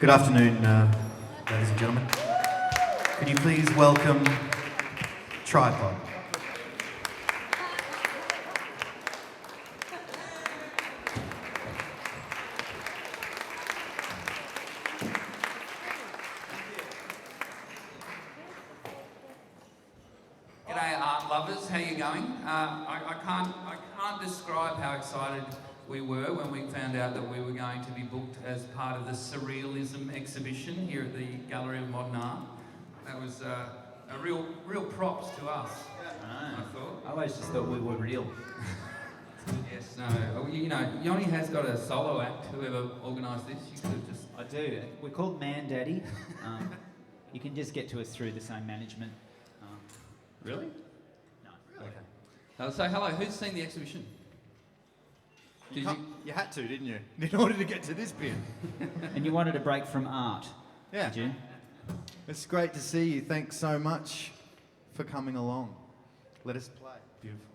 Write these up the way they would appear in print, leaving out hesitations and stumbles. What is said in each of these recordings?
Good afternoon, ladies and gentlemen. Could you please welcome Tripod? G'day art lovers, how you going? I can't describe how excited we were when we found out that we were going to be booked as part of the Surrealism exhibition here at the Gallery of Modern Art. That was a real props to us, I thought. I always just thought we were real. Yes, no, you know, Yoni has got a solo act, whoever organised this. You could have just... I do. We're called Man Daddy. You can just get to us through the same management. Really? No. Okay. So hello, who's seen the exhibition? You had to, didn't you? In order to get to this bit. And you wanted a break from art, Yeah. did you? It's great to see you. Thanks so much for coming along. Let us play. Beautiful.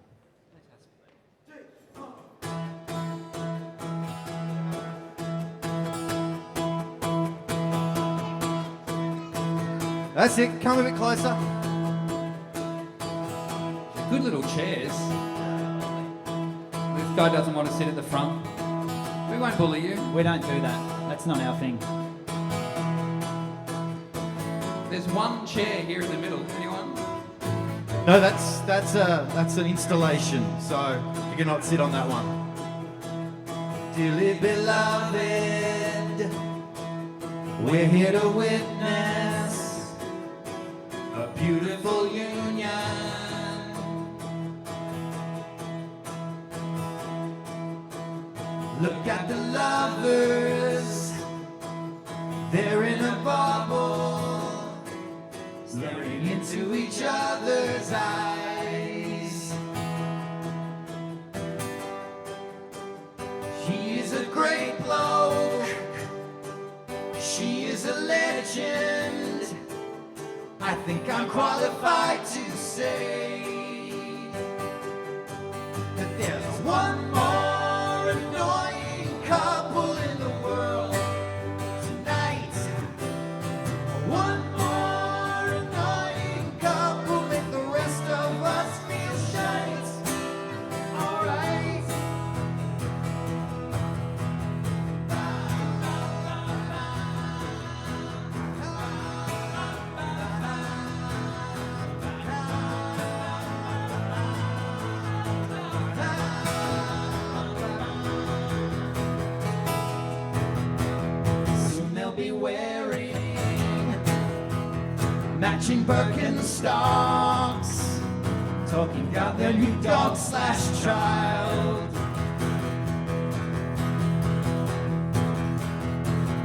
That's it. Come a bit closer. Good little chairs. This guy doesn't want to sit at the front. We won't bully you. We don't do that. That's not our thing. There's one chair here in the middle. Anyone? No, that's an installation, so you cannot sit on that one. Dearly beloved, we're here to witness a beautiful union. Look at the lovers, they're in a bubble, staring into each other's eyes. He is a great bloke, she is a legend. I think I'm qualified to say that there's one more annoying couple in the world tonight. One more annoying couple make the rest of us feel shite. Alright. Soon they'll be wearing matching Birkenstocks, talking about their new dog/child,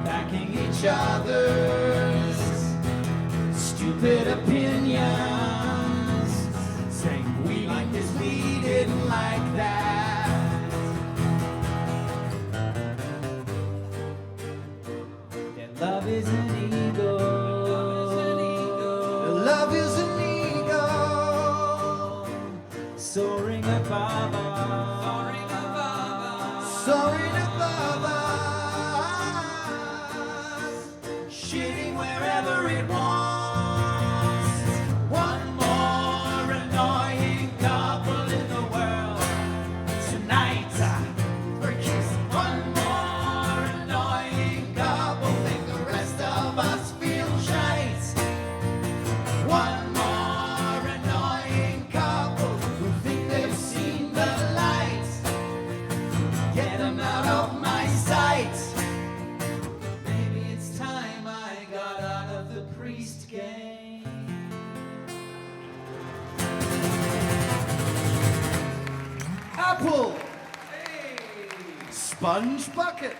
backing each other's stupid opinions, saying we like this, we didn't like that. Their love is an ego. Love is an ego, Soaring above us. soaring above us, shitting wherever it wants. One more annoying couple in the world tonight. We're kissing. One more annoying couple make the rest of us feel shite. One more annoying couple who think they've seen the light. Get them out of my sight. Maybe it's time I got out of the priest game. Apple! Sponge bucket!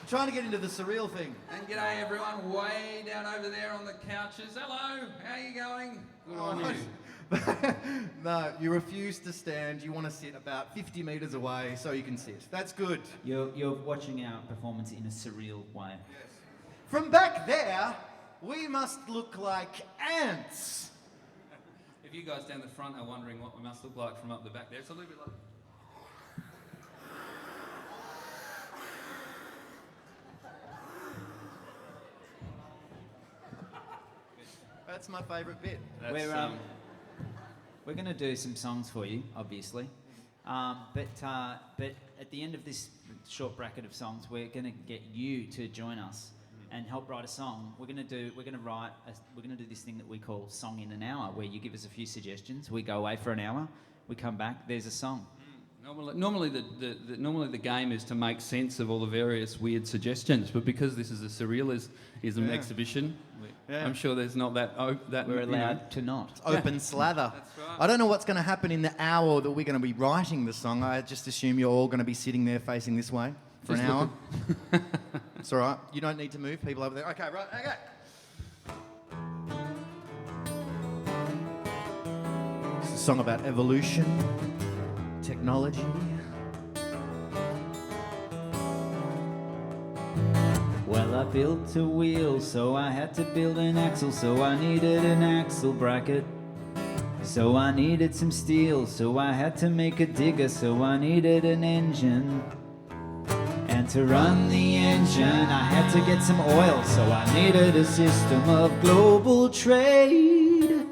I'm trying to get into the surreal thing. And g'day everyone, way down over there on the couches. Hello, how you going? Good on you. No, you refuse to stand. You want to sit about 50 metres away so you can sit. That's good. You're watching our performance in a surreal way. From back there, we must look like ants. If you guys down the front are wondering what we must look like from up the back there, it's a little bit like... That's my favourite bit. We're going to do some songs for you, obviously, but at the end of this short bracket of songs, we're going to get you to join us and help write a song. We're going to do this thing that we call Song in an Hour, where you give us a few suggestions. We go away for an hour, we come back, there's a song. Normally the game is to make sense of all the various weird suggestions, but because this is a surrealism exhibition, I'm sure there's not that We're allowed to not. It's open slather. That's right. I don't know what's going to happen in the hour that we're going to be writing the song. I just assume you're all going to be sitting there facing this way for an hour. It's all right. You don't need to move. People over there. Okay, right. Okay. It's a song about evolution, technology. Well, I built a wheel, so I had to build an axle, so I needed an axle bracket. So I needed some steel, so I had to make a digger, so I needed an engine. And to run the engine, I had to get some oil, so I needed a system of global trade.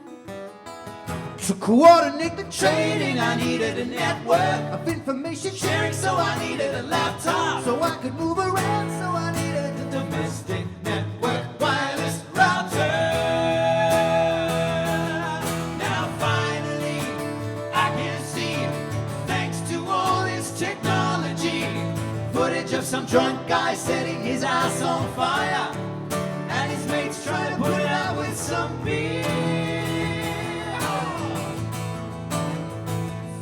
To coordinate the Trading, I needed a network of information sharing, so I needed a laptop. so I could move around, so I needed a Domestic network wireless router. Now finally I can see, thanks to all this technology, footage of some drunk guy setting his ass on fire and his mates trying to put it out with some beer.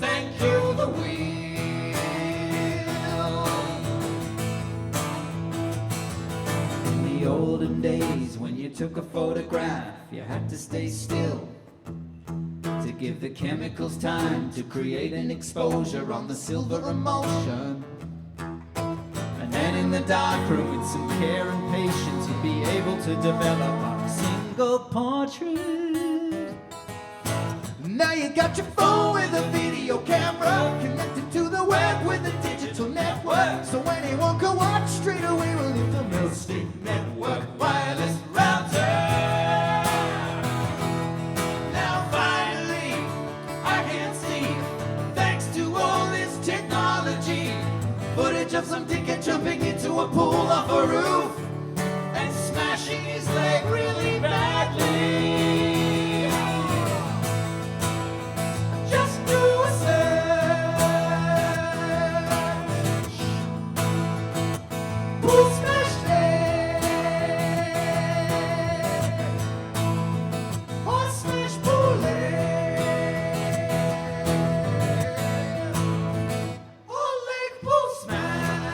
Thank you, the wheel. In the olden days, when you took a photograph, you had to stay still to give the chemicals time to create an exposure on the silver emulsion. And then in the darkroom, with some care and patience, you'd be able to develop a single portrait. Now you got your phone with a video camera connected to the web with a digital network, so anyone can watch straight away with the Domestic network wireless router. Now finally I can see, thanks to all this technology, footage of some dickhead jumping into a pool off a roof and smashing his leg really badly. Just do a search. Pool smash leg. Or smash pool leg. Or leg pool smash.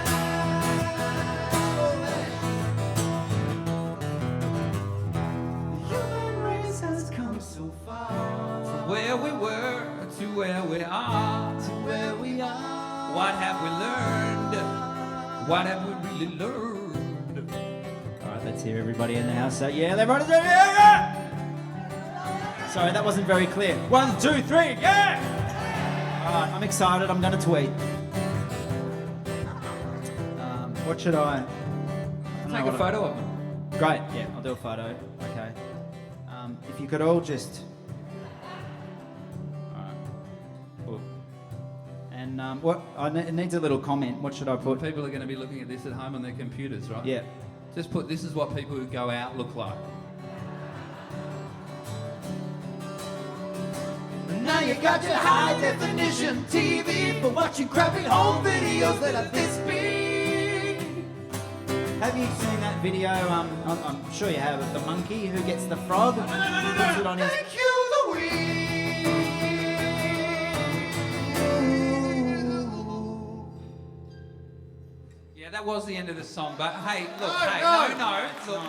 The human race has come so far. From where we were to where we are. To where we are. What have we learned? What have we really learned? All right, let's hear everybody in the house say, yeah, everybody say, yeah! Sorry, that wasn't very clear. 1, 2, 3, yeah! All right, I'm excited. I'm going to tweet. What should I? Take a photo of them. Great, yeah, I'll do a photo. Okay. If you could all just. All right. Cool. And what? It needs a little comment. What should I put? People are going to be looking at this at home on their computers, right? Yeah. Just put, this is what people who go out look like. Now you got your high definition TV for watching crappy home videos that are this big. Have you seen that video? I'm sure you have, of the monkey who gets the frog. Puts it on his. Thank you, the wheel. Yeah, that was the end of the song, but hey, look,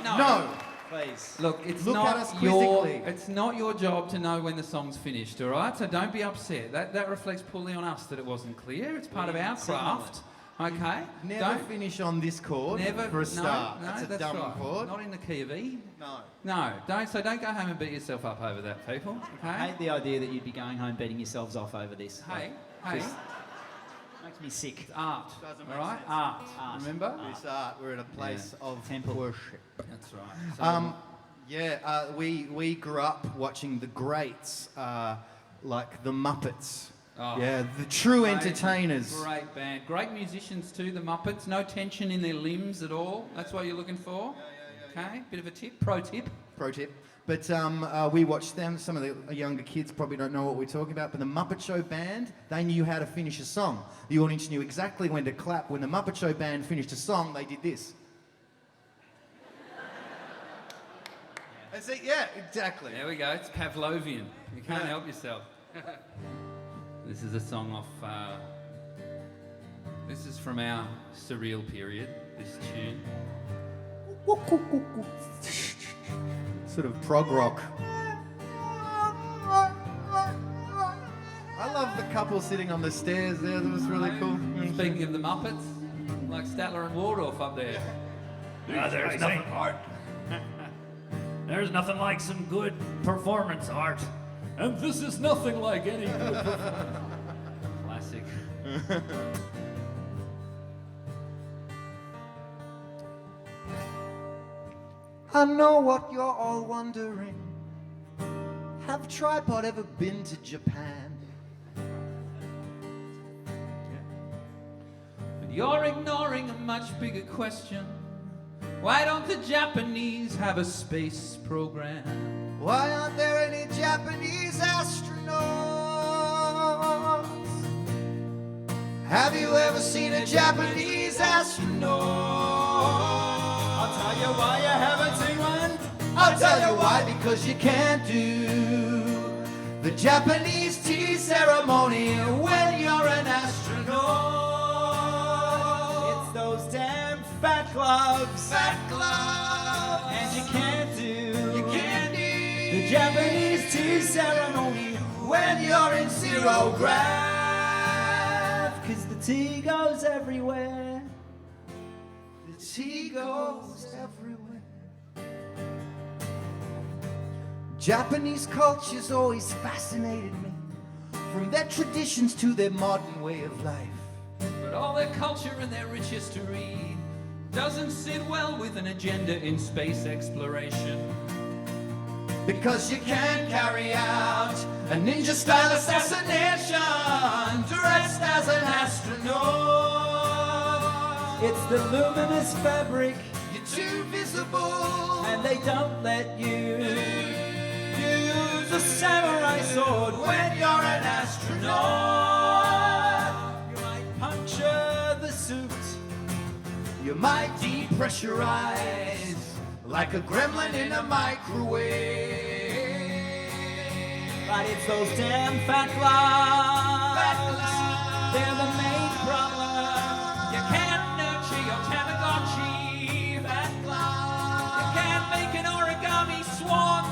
No. no. Please. Look, it's Look not at us your quizzically. it's not your job to know when the song's finished, all right? So don't be upset. That reflects poorly on us that it wasn't clear. It's part of our craft. Okay? Never Don't finish on this chord never for a start. No, that's a dumb right. chord. Not in the key of E. No. No, don't go home and beat yourself up over that, people. I Okay? hate the idea that you'd be going home beating yourselves off over this. Hey, Just makes me sick. it's art. Doesn't All make right? sense. Art. Art. Remember? This art, we're in a place of Temple. worship. That's right. So, Yeah, we grew up watching the greats, like the Muppets. Oh, yeah, the true great, entertainers. Great band. Great musicians too, the Muppets. No tension in their limbs at all. That's what you're looking for? Okay, bit of a tip, pro tip. Pro tip. But we watched them. Some of the younger kids probably don't know what we're talking about. But the Muppet Show band, they knew how to finish a song. The audience knew exactly when to clap. When the Muppet Show band finished a song, they did this. And see, yeah, exactly. There we go, it's Pavlovian. You can't help yourself. This is a song off, this is from our surreal period, this tune. Sort of prog rock. I love the couple sitting on the stairs there. That was really cool. Speaking of the Muppets, like Statler and Waldorf up there. There's nothing art. There's nothing like some good performance art. And this is nothing like any good performance. Classic. I know what you're all wondering. Have Tripod ever been to Japan? But you're ignoring a much bigger question. Why don't the Japanese have a space program? Why aren't there any Japanese astronauts? Have you ever seen a Japanese astronaut? I'll tell you why you haven't seen one. I'll tell you why, because you can't do the Japanese tea ceremony when you're an astronaut. It's those damn fat gloves. Fat gloves. And you can't do the Japanese tea ceremony when you're in zero grav. Cause the tea goes everywhere. The tea goes everywhere. Japanese culture's always fascinated me, from their traditions to their modern way of life. But all their culture and their rich history doesn't sit well with an agenda in space exploration. Because you can't carry out a ninja-style assassination dressed as an astronaut. It's the luminous fabric. You're too visible, and they don't let you use a samurai sword when you're an astronaut. You might puncture the suit. You might depressurize like a gremlin in a microwave. But it's those damn fat gloves. Fat gloves. They're the main problem. You can't nurture your Tamagotchi. Fat gloves. You can't make an origami swan.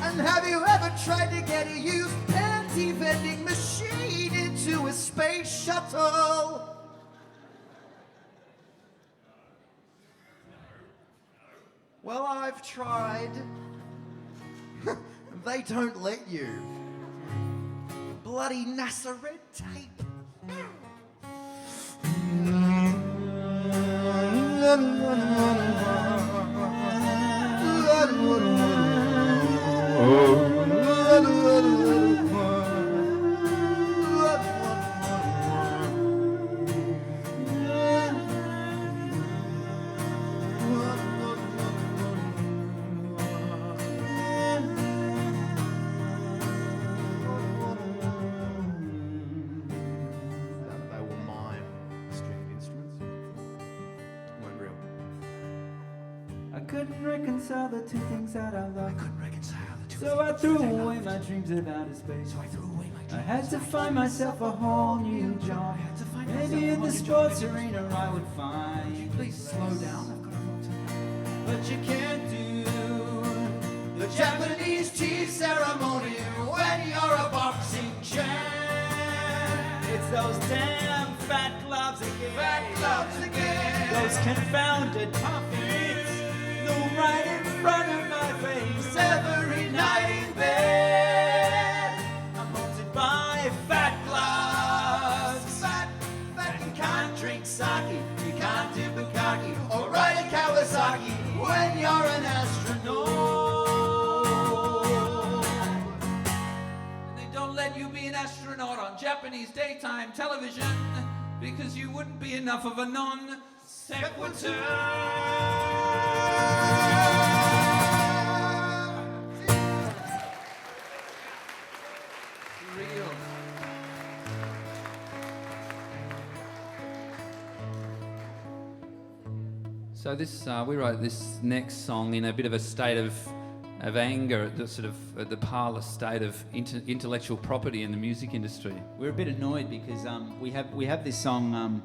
And have you ever tried to get a used panty vending machine into a space shuttle? Well, I've tried. They don't let you. Bloody NASA red tape. They were mime stringed instruments. Weren't real. I couldn't reconcile the two things that I loved. Couldn't reconcile the two. So I threw away my dreams of outer space. I had to find myself a whole new job. Maybe in the sports arena I would find. Please slow down. I've got a lot to do. But you can't do the Japanese tea ceremony when you're a boxing champ. It's those damn fat gloves again. Fat gloves again. Those confounded puffins loom right in front of my face every night in bed. I'm haunted by fat gloves. Fat, you can't drink sake, you can't do bukkake or ride a Kawasaki when you're an astronaut. Japanese daytime television because you wouldn't be enough of a non sequitur. Real. So this, we wrote this next song in a bit of a state of anger at the sort of the parlous state of intellectual property in the music industry. We're a bit annoyed because we have this song,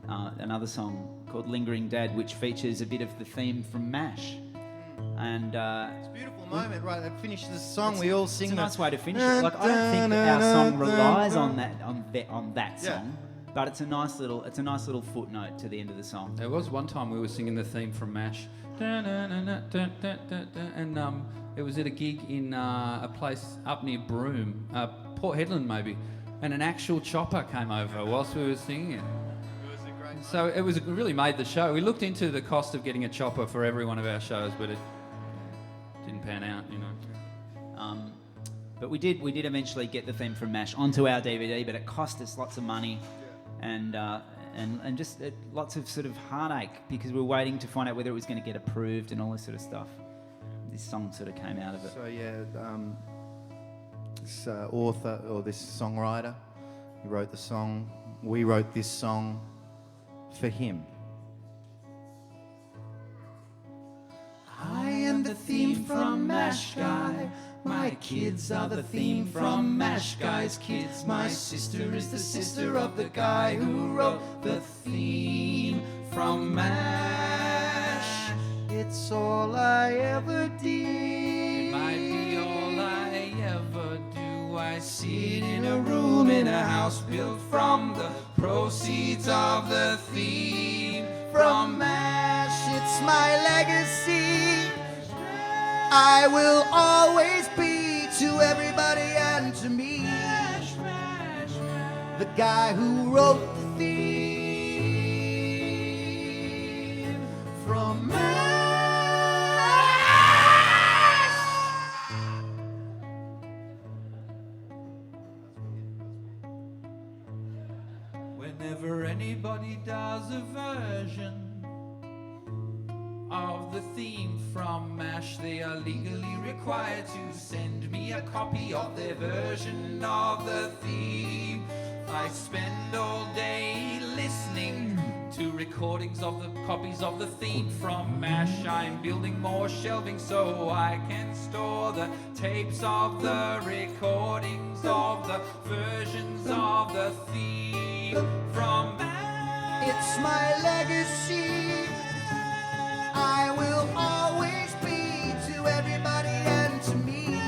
another song called "Lingering Dad," which features a bit of the theme from MASH, and It's a beautiful moment, right? That finishes the song. We all sing. it's a nice way to finish it. Like I don't think that our song relies on that Yeah. song, but it's a nice little footnote to the end of the song. There was one time we were singing the theme from MASH, and it was at a gig in a place up near Broome, Port Hedland maybe, and an actual chopper came over whilst we were singing it. So it really made the show. We looked into the cost of getting a chopper for every one of our shows, but it didn't pan out, you know. But we did eventually get the theme from MASH onto our DVD, but it cost us lots of money, and just lots of sort of heartache because we were waiting to find out whether it was going to get approved and all this sort of stuff. This song sort of came out of it. So yeah, this author or this songwriter, he wrote the song. We wrote this song for him. I am the theme from MASH Guy. My kids are the theme from MASH Guy's kids. My sister is the sister of the guy who wrote the theme from MASH. It's all I ever did. It might be all I ever do. I Sit in a room in a house built from the proceeds of the theme from MASH. It's my legacy. I will always be to everybody and to me the guy who wrote the theme from MASH. Whenever anybody does a version of the theme from MASH, they are legally required to send me a copy of their version of the theme. I spend all day listening to recordings of the copies of the theme from MASH. I'm building more shelving so I can store the tapes of the recordings of the versions of the theme from MASH. It's my legacy. I will always be to everybody and to me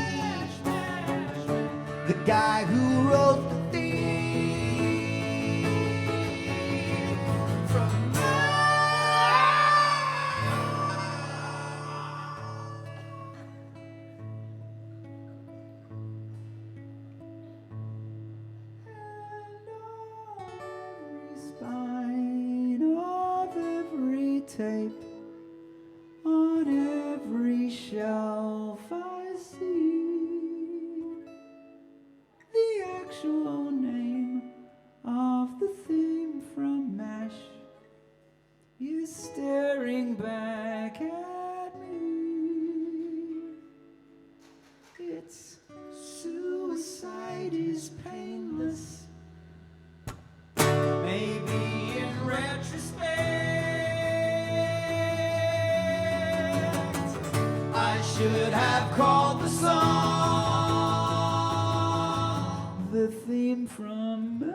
the guy who wrote the theme from spine of every tape, on every shelf I see the actual name of the theme from MASH is staring back at me. It's suicide is painless. Maybe in retrospect, I should have called the song The theme from MASH.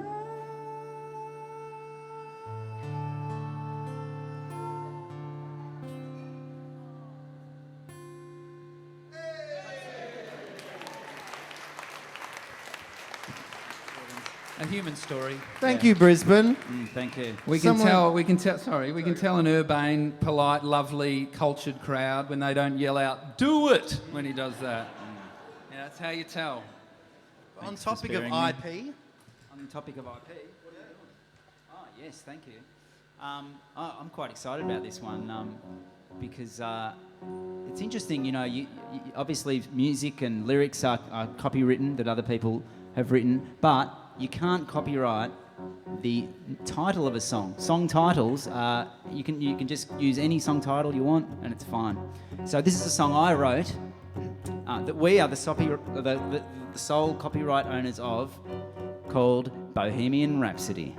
A human story. Thank you, Brisbane. Thank you. We can Someone- tell an urbane, polite, lovely, cultured crowd when they don't yell out, "Do it!" when he does that. Yeah, that's how you tell. On Thanks for topic of sparing me. IP, On the topic of IP, what are you doing? Oh, yes, thank you. I'm quite excited about this one because it's interesting, you know, you obviously music and lyrics are copywritten that other people have written, but you can't copyright the title of a song. Song titles, you can just use any song title you want, and it's fine. So this is a song I wrote that we are the sole copyright owners of, called Bohemian Rap City.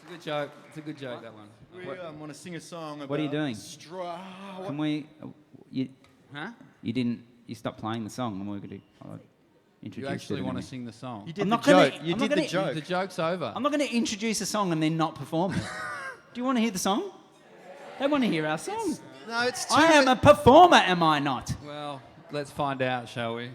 It's a good joke. It's a good joke, that one. We want to sing a song about... What are you doing? Can we... Huh? You stopped playing the song, and we're going to introduce You actually it want to again. sing the song? You did I'm the not gonna- joke. I'm You not did the gonna- joke. The joke's over. I'm not going to introduce a song and then not perform it. Do you want to hear the song? They want to hear our song. No, it's too... I am a performer, am I not? Well, let's find out, shall we?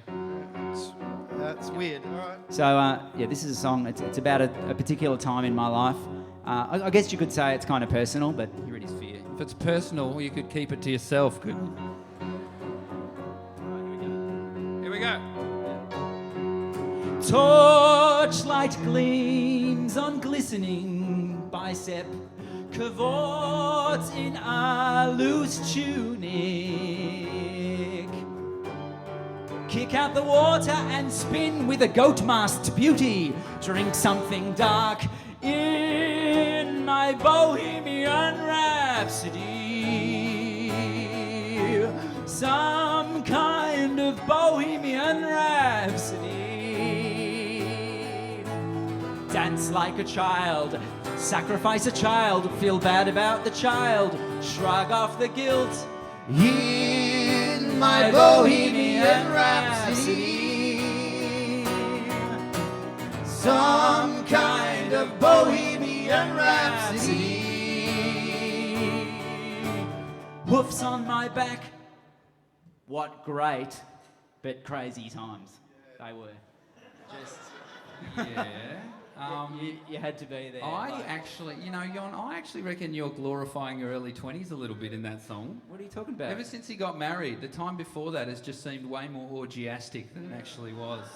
That's weird. All right. So, this is a song. It's about a particular time in my life. I guess you could say it's kind of personal, but here it is for you. If it's personal, you could keep it to yourself, couldn't you? Here we go. Torchlight gleams on glistening bicep, cavorts in a loose tunic. Kick out the water and spin with a goat-masked beauty. Drink something dark in my Bohemian Rhapsody. Some kind of Bohemian Rhapsody. Dance like a child, sacrifice a child, feel bad about the child, shrug off the guilt. In my Bohemian Rhapsody, some kind of Bohemian Rhapsody. Hoofs on my back. What great, but crazy times they were. Just Yeah. you had to be there. I actually, Jon, I actually reckon you're glorifying your early 20s a little bit in that song. What are you talking about? Ever since he got married, the time before that has just seemed way more orgiastic than it actually was.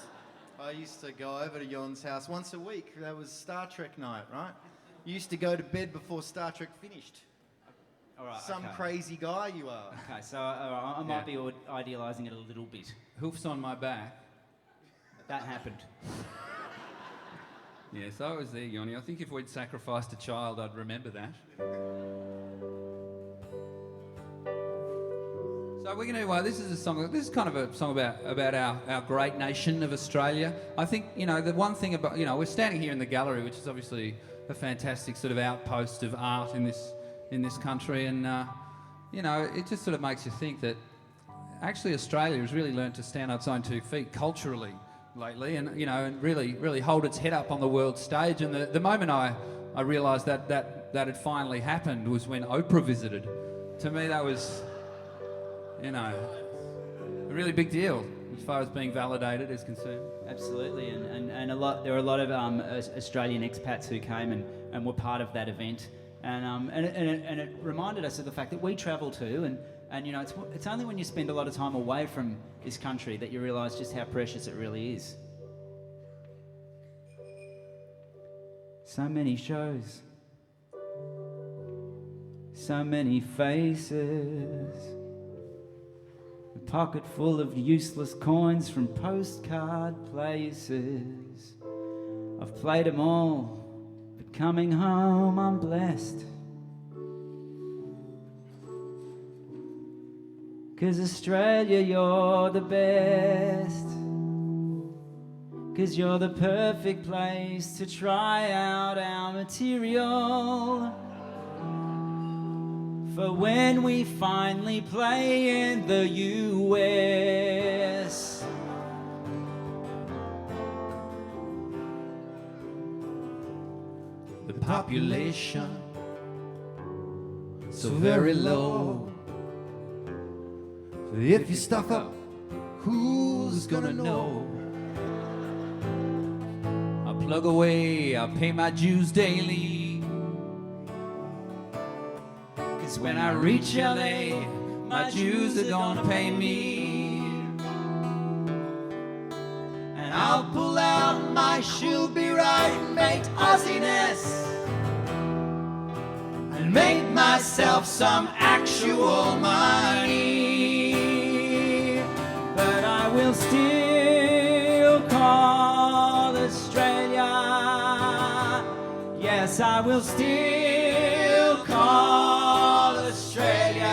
I used to go over to Jon's house once a week. That was Star Trek night, right? You used to go to bed before Star Trek finished. All right, Some okay. crazy guy you are. Okay, so I might be idealising it a little bit. Hoofs on my back. That happened. Yes, I was there, Yoni. I think if we'd sacrificed a child, I'd remember that. So we're going to. This is a song. This is kind of a song about our great nation of Australia. I think the one thing about we're standing here in the gallery, which is obviously a fantastic sort of outpost of art in this country, and it just sort of makes you think that actually Australia has really learned to stand on its own 2 feet culturally lately, and and really hold its head up on the world stage. And the moment I realised that had finally happened was when Oprah visited. To me, that was a really big deal as far as being validated is concerned. Absolutely, and there were a lot of Australian expats who came and were part of that event, and it reminded us of the fact that we travel too, and it's only when you spend a lot of time away from this country that you realise just how precious it really is. So many shows, so many faces, a pocket full of useless coins from postcard places. I've played them all, but coming home I'm blessed. 'Cause Australia, you're the best. 'Cause you're the perfect place to try out our material. For when we finally play in the US. The population so very low. If you stuff up, who's gonna know? I plug away, I pay my dues daily. 'Cause when I reach LA, my dues are gonna pay me. And I'll pull out my she'll be right mate Aussiness and make myself some actual money. But I will will still call Australia. Yes, I will still call Australia.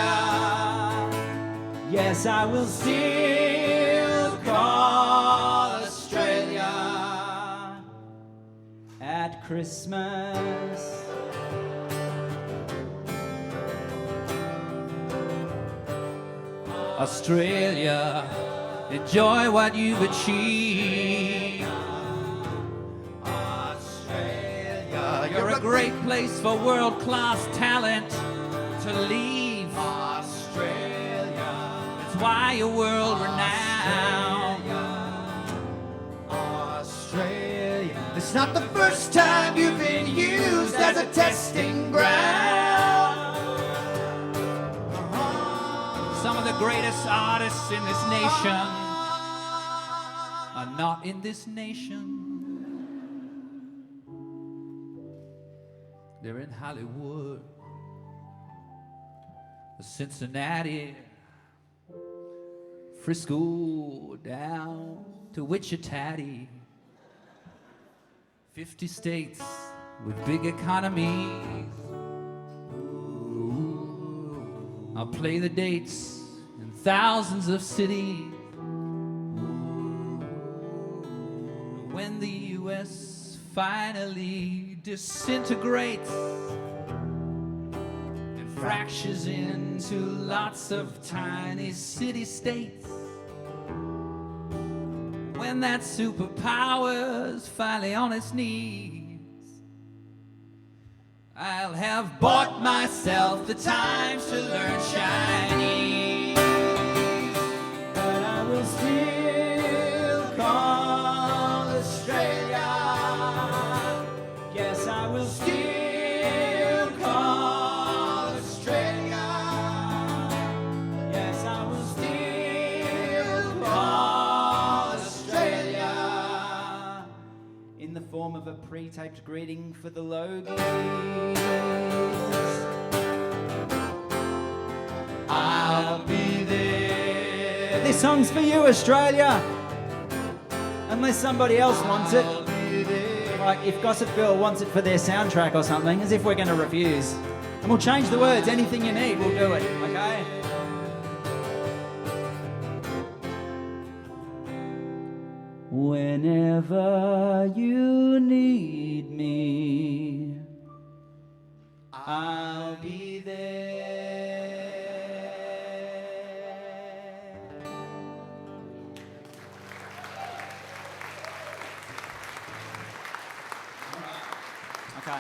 Yes, I will still call Australia at Christmas. Australia, enjoy what you've achieved. Australia, You're a great place for world-class talent to leave. Australia, That's why you're world-renowned. Australia. It's not the first time you've been used as a testing ground. Some of the greatest artists in this nation are not in this nation. They're in Hollywood, Cincinnati, Frisco, down to Wichita. 50 states with big economies. I'll play the dates in thousands of cities. When the US finally disintegrates and fractures into lots of tiny city-states, when that superpower's finally on its knees, I'll have bought myself the time to learn Chinese. But I will still call Australia. Yes, I will still call Australia. Yes, I will still call Australia. In the form of a pre-taped greeting for the Logies. I'll be there. This song's for you, Australia. Unless somebody else wants it. I'll be there. Like if Gossip Girl wants it for their soundtrack or something, as if we're going to refuse. And we'll change the words. Anything you need, we'll do it. Okay? Whenever you need me, I'll be there. Okay.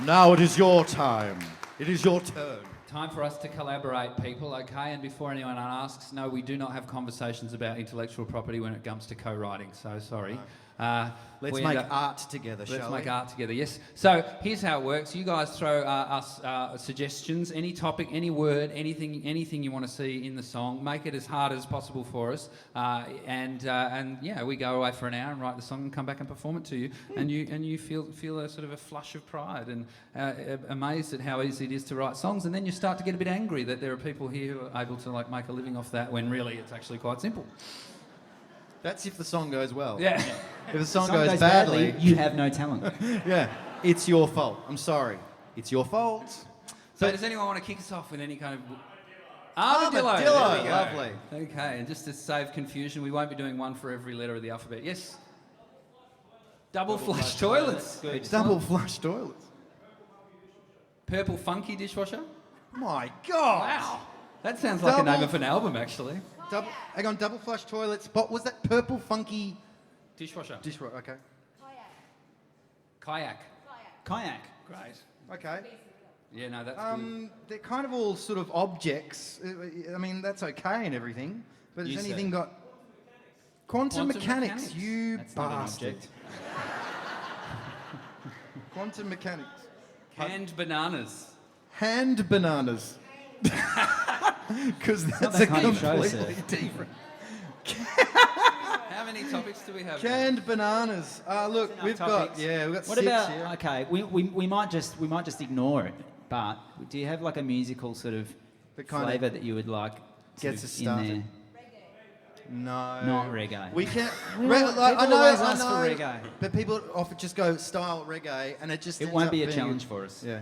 Now it is your time. It is your turn. Time for us to collaborate, people, okay? And before anyone asks, no, we do not have conversations about intellectual property when it comes to co-writing, so sorry. Let's we make end up- art together, Let's shall make we? art together, yes. So here's how it works. You guys throw us suggestions, any topic, any word, anything you want to see in the song. Make it as hard as possible for us. And yeah, we go away for an hour and write the song and come back and perform it to you. And you feel a sort of a flush of pride and amazed at how easy it is to write songs. And then you start to get a bit angry that there are people here who are able to like make a living off that when really it's actually quite simple. That's if the song goes well. Yeah. If the song goes badly, you have no talent. yeah, it's your fault. I'm sorry. It's your fault. So does anyone want to kick us off with any kind of... Armadillo. Armadillo, There we go. lovely. Okay, and just to save confusion, we won't be doing one for every letter of the alphabet. Yes? Double flush toilets. Good. Excellent. Double flush toilets. Purple funky dishwasher. My God. Wow. That sounds like a Double- name of an album, actually. Hang on, double flush toilets. What was that? Purple funky Dishwasher. dishwasher. Okay. Kayak. Kayak. Great. Okay. Yeah, no, that's good. They're kind of all sort of objects. I mean, that's okay and everything. But You has say. anything got quantum mechanics? mechanics. You That's not an bastard. object. Quantum mechanics. Canned bananas. Hand bananas. Because that's not that a kind of show, completely sir. different. How many topics do we have? Canned bananas. Look, enough we've topics. got What six about? here. Okay, we might just ignore it. But do you have like a musical sort of That kind of flavour that you would like gets sort us of in started. there? No. Not reggae. We can't. People always ask for reggae. But people often just go style reggae, and it just. It ends won't up be a being- challenge for us. Yeah.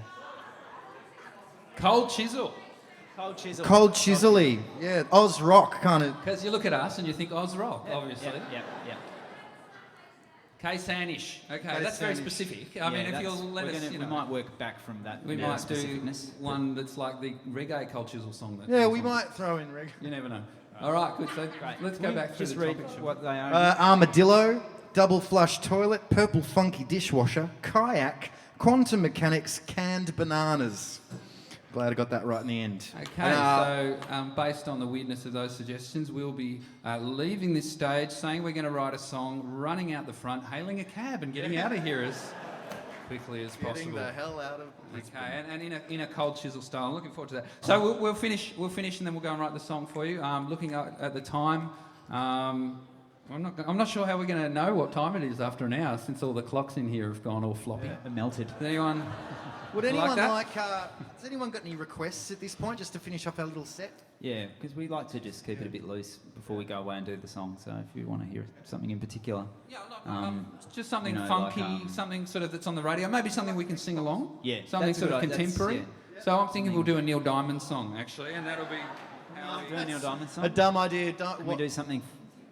Cold chisel. Cold chisel. Cold chisely. Yeah. Oz rock kind of. Because you look at us and you think Oz rock, obviously. Yeah. K-Sanish. Okay, K-Sanish. that's very specific. I mean, if you'll let us, we might work back from that. we might do specificness. one that's like the reggae Cold Chisel song. That Yeah, we might throw in reggae. You never know. All right, good. So let's go back through Just the read topic. what they are. Armadillo, double flush toilet, purple funky dishwasher, kayak, quantum mechanics, canned bananas. Glad I got that right in the end. Okay, so based on the weirdness of those suggestions, we'll be leaving this stage, saying we're going to write a song, running out the front, hailing a cab and getting out of here as quickly as Getting possible. the hell out of. Okay, and in a Cold Chisel style. I'm looking forward to that. So we'll finish and then we'll go and write the song for you. Looking at the time, I'm not sure how we're going to know what time it is after an hour since all the clocks in here have gone all floppy. It melted. Does anyone? Would anyone that? has anyone got any requests at this point, just to finish off our little set? Yeah, because we like to just keep it a bit loose before we go away and do the song. So if you want to hear something in particular, Yeah, just something you know, funky, like, something sort of that's on the radio. Maybe something we can sing along. Yeah, something that's a sort of good idea. contemporary. That's- So I'm thinking we'll do a Neil Diamond song actually, and that'll be. do a Neil Diamond song. A dumb idea. Can we do something?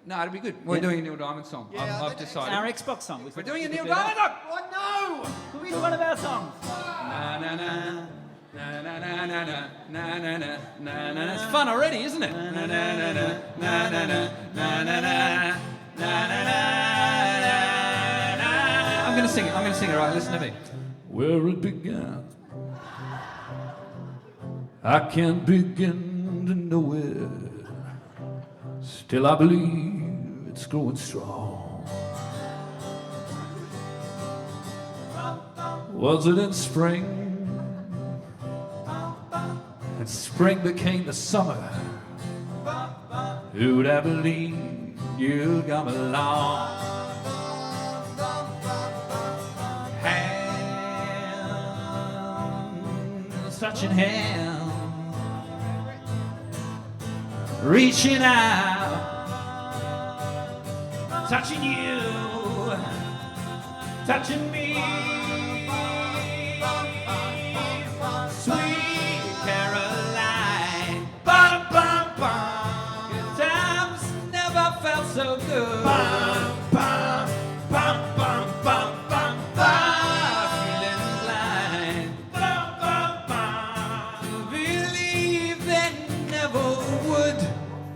No, it'll be good. We're doing a Neil Diamond song. Yeah, I've decided. Our Xbox song. We're doing a Neil Diamond song. What? No! Can we do one of our songs? Na na na. Na na na na na na na na na na. It's fun already, isn't it? Na na na na na na na na na na na na. I'm gonna sing it. Right, listen to me. Where it began, I can't begin to know it. Still I believe it's growing strong. Was it in spring? And spring became the summer. Who'd have believed you'd come along? Hands touching hands, reaching out, touching you, touching me. Sweet Caroline, bum bum bum. Good times never felt so good. Bum bum bum bum bum bum bum. Feeling blind. Bum bum bum. Believe that never would,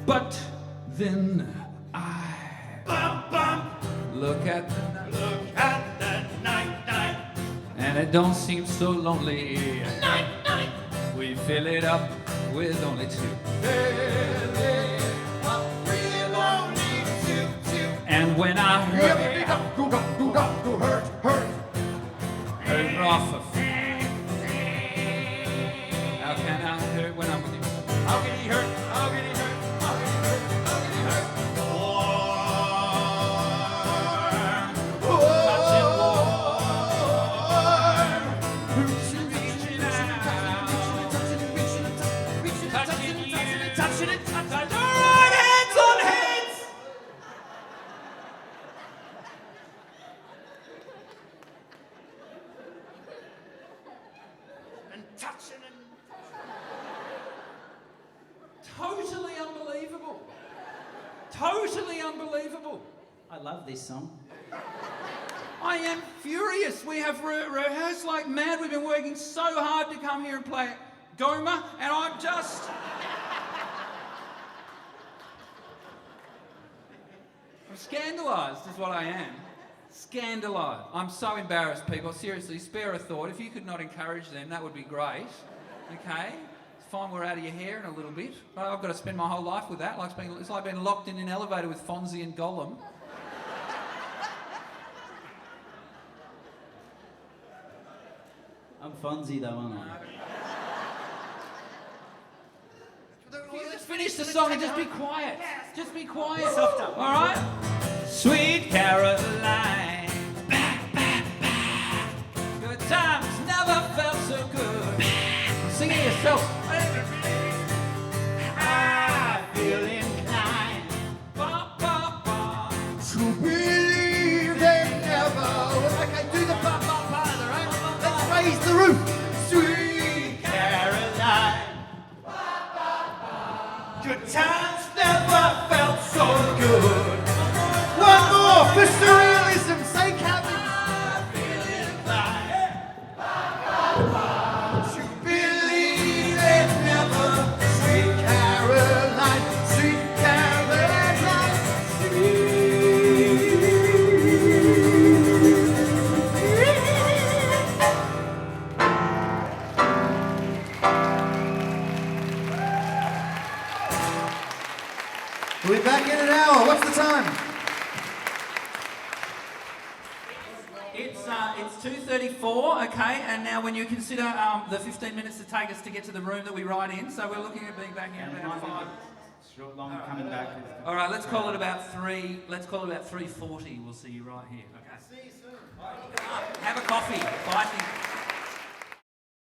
but then I bum bum. Look at the night, and it don't seem so lonely. Night. We fill it up with only two. And when I hurt off of how can I hurt when I'm with you? How can he hurt? How can he hurt? How can he hurt? How can he hurt? Touching reaching out, touching you, touching it, touching right hands on hands. And touching and. Totally unbelievable. Totally unbelievable. I love this song. I am furious. We have rehearsed like mad. We've been working so hard to come here and play Goma, and I'm just... I'm scandalised is what I am. Scandalised. I'm so embarrassed, people. Seriously, spare a thought. If you could not encourage them, that would be great. Okay? It's fine we're out of your hair in a little bit, but I've got to spend my whole life with that. It's like being locked in an elevator with Fonzie and Gollum. I'm Fonzie though, aren't I? Let's finish the song and just be quiet. Just be quiet. Softer. All right? Sweet Caroline. Good times never felt so good. Sing it yourself. I feel inclined. Bum, We'll be back in an hour. What's the time? It's 2:34, okay, and now when you consider the 15 minutes to take us to get to the room that we write in, so we're looking at being back in about 5. Long coming back. All right, let's call it about 3. Let's call it about 3:40. We'll see you right here. Okay.